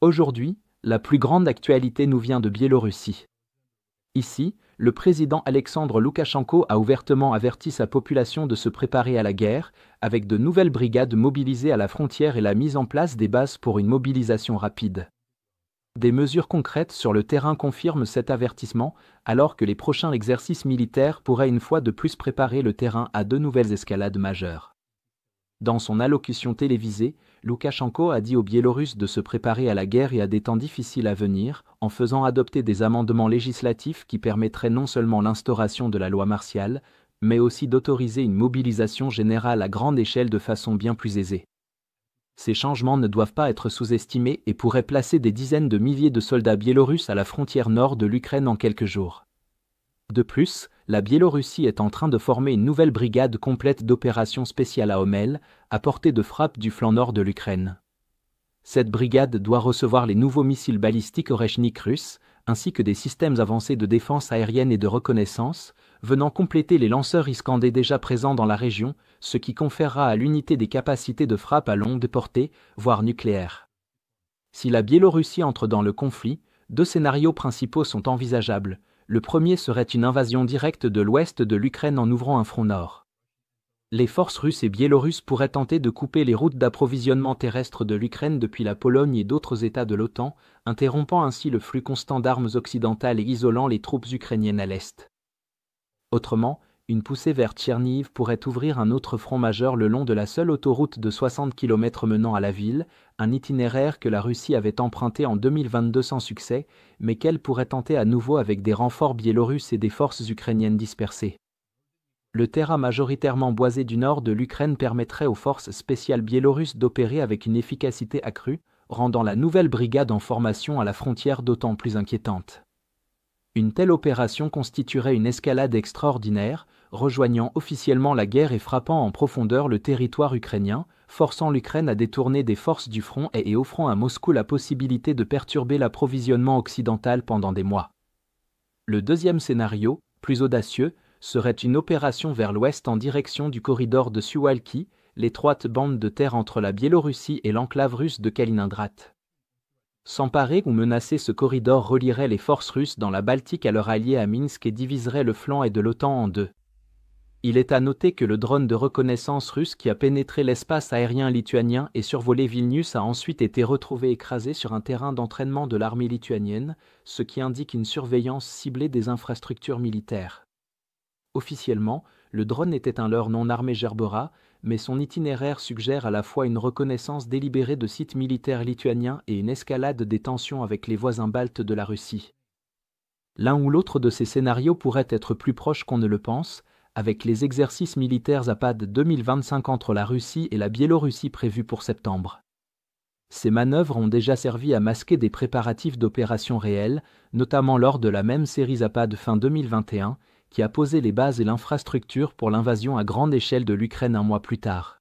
Aujourd'hui, la plus grande actualité nous vient de Biélorussie. Ici, le président Alexandre Loukachenko a ouvertement averti sa population de se préparer à la guerre, avec de nouvelles brigades mobilisées à la frontière et la mise en place des bases pour une mobilisation rapide. Des mesures concrètes sur le terrain confirment cet avertissement, alors que les prochains exercices militaires pourraient une fois de plus préparer le terrain à de nouvelles escalades majeures. Dans son allocution télévisée, Loukachenko a dit aux Biélorusses de se préparer à la guerre et à des temps difficiles à venir, en faisant adopter des amendements législatifs qui permettraient non seulement l'instauration de la loi martiale, mais aussi d'autoriser une mobilisation générale à grande échelle de façon bien plus aisée. Ces changements ne doivent pas être sous-estimés et pourraient placer des dizaines de milliers de soldats biélorusses à la frontière nord de l'Ukraine en quelques jours. De plus, la Biélorussie est en train de former une nouvelle brigade complète d'opérations spéciales à Homel, à portée de frappe du flanc nord de l'Ukraine. Cette brigade doit recevoir les nouveaux missiles balistiques Oreshnik russes, ainsi que des systèmes avancés de défense aérienne et de reconnaissance, venant compléter les lanceurs Iskander déjà présents dans la région, ce qui conférera à l'unité des capacités de frappe à longue portée, voire nucléaires. Si la Biélorussie entre dans le conflit, deux scénarios principaux sont envisageables. Le premier serait une invasion directe de l'ouest de l'Ukraine en ouvrant un front nord. Les forces russes et biélorusses pourraient tenter de couper les routes d'approvisionnement terrestre de l'Ukraine depuis la Pologne et d'autres États de l'OTAN, interrompant ainsi le flux constant d'armes occidentales et isolant les troupes ukrainiennes à l'est. Autrement, une poussée vers Tcherniv pourrait ouvrir un autre front majeur le long de la seule autoroute de 60 km menant à la ville, un itinéraire que la Russie avait emprunté en 2022 sans succès, mais qu'elle pourrait tenter à nouveau avec des renforts biélorusses et des forces ukrainiennes dispersées. Le terrain majoritairement boisé du nord de l'Ukraine permettrait aux forces spéciales biélorusses d'opérer avec une efficacité accrue, rendant la nouvelle brigade en formation à la frontière d'autant plus inquiétante. Une telle opération constituerait une escalade extraordinaire, rejoignant officiellement la guerre et frappant en profondeur le territoire ukrainien, forçant l'Ukraine à détourner des forces du front et offrant à Moscou la possibilité de perturber l'approvisionnement occidental pendant des mois. Le deuxième scénario, plus audacieux, serait une opération vers l'ouest en direction du corridor de Suwalki, l'étroite bande de terre entre la Biélorussie et l'enclave russe de Kaliningrad. S'emparer ou menacer ce corridor relierait les forces russes dans la Baltique à leur allié à Minsk et diviserait le flanc et de l'OTAN en deux. Il est à noter que le drone de reconnaissance russe qui a pénétré l'espace aérien lituanien et survolé Vilnius a ensuite été retrouvé écrasé sur un terrain d'entraînement de l'armée lituanienne, ce qui indique une surveillance ciblée des infrastructures militaires. Officiellement, le drone était un leurre non armé Gerbera, mais son itinéraire suggère à la fois une reconnaissance délibérée de sites militaires lituaniens et une escalade des tensions avec les voisins baltes de la Russie. L'un ou l'autre de ces scénarios pourrait être plus proche qu'on ne le pense, avec les exercices militaires Zapad 2025 entre la Russie et la Biélorussie prévus pour septembre. Ces manœuvres ont déjà servi à masquer des préparatifs d'opérations réelles, notamment lors de la même série Zapad fin 2021, qui a posé les bases et l'infrastructure pour l'invasion à grande échelle de l'Ukraine un mois plus tard.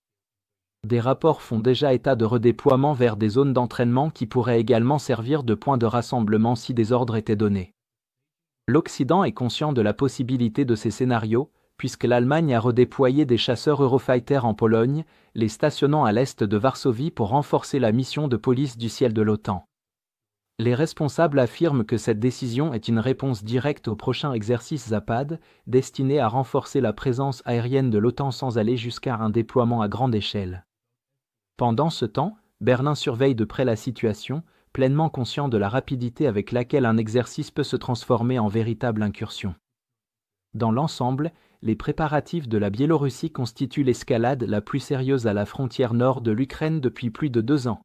Des rapports font déjà état de redéploiement vers des zones d'entraînement qui pourraient également servir de point de rassemblement si des ordres étaient donnés. L'Occident est conscient de la possibilité de ces scénarios, puisque l'Allemagne a redéployé des chasseurs Eurofighter en Pologne, les stationnant à l'est de Varsovie pour renforcer la mission de police du ciel de l'OTAN. Les responsables affirment que cette décision est une réponse directe au prochain exercice Zapad, destiné à renforcer la présence aérienne de l'OTAN sans aller jusqu'à un déploiement à grande échelle. Pendant ce temps, Berlin surveille de près la situation, pleinement conscient de la rapidité avec laquelle un exercice peut se transformer en véritable incursion. Dans l'ensemble, les préparatifs de la Biélorussie constituent l'escalade la plus sérieuse à la frontière nord de l'Ukraine depuis plus de 2 ans.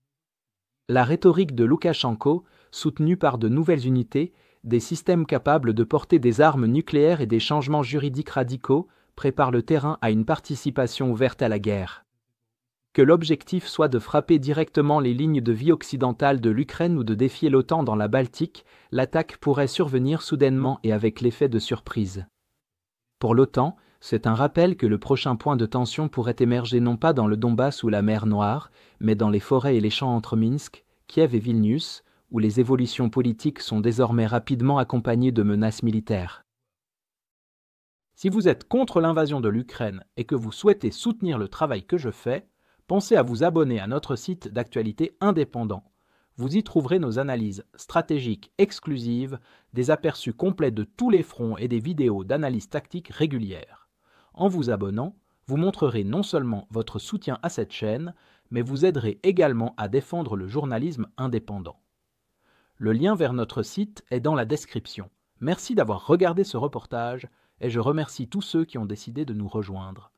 La rhétorique de Loukachenko, soutenue par de nouvelles unités, des systèmes capables de porter des armes nucléaires et des changements juridiques radicaux, prépare le terrain à une participation ouverte à la guerre. Que l'objectif soit de frapper directement les lignes de vie occidentales de l'Ukraine ou de défier l'OTAN dans la Baltique, l'attaque pourrait survenir soudainement et avec l'effet de surprise. Pour l'OTAN, c'est un rappel que le prochain point de tension pourrait émerger non pas dans le Donbass ou la mer Noire, mais dans les forêts et les champs entre Minsk, Kiev et Vilnius, où les évolutions politiques sont désormais rapidement accompagnées de menaces militaires. Si vous êtes contre l'invasion de l'Ukraine et que vous souhaitez soutenir le travail que je fais, pensez à vous abonner à notre site d'actualité indépendant. Vous y trouverez nos analyses stratégiques exclusives, des aperçus complets de tous les fronts et des vidéos d'analyse tactique régulières. En vous abonnant, vous montrerez non seulement votre soutien à cette chaîne, mais vous aiderez également à défendre le journalisme indépendant. Le lien vers notre site est dans la description. Merci d'avoir regardé ce reportage et je remercie tous ceux qui ont décidé de nous rejoindre.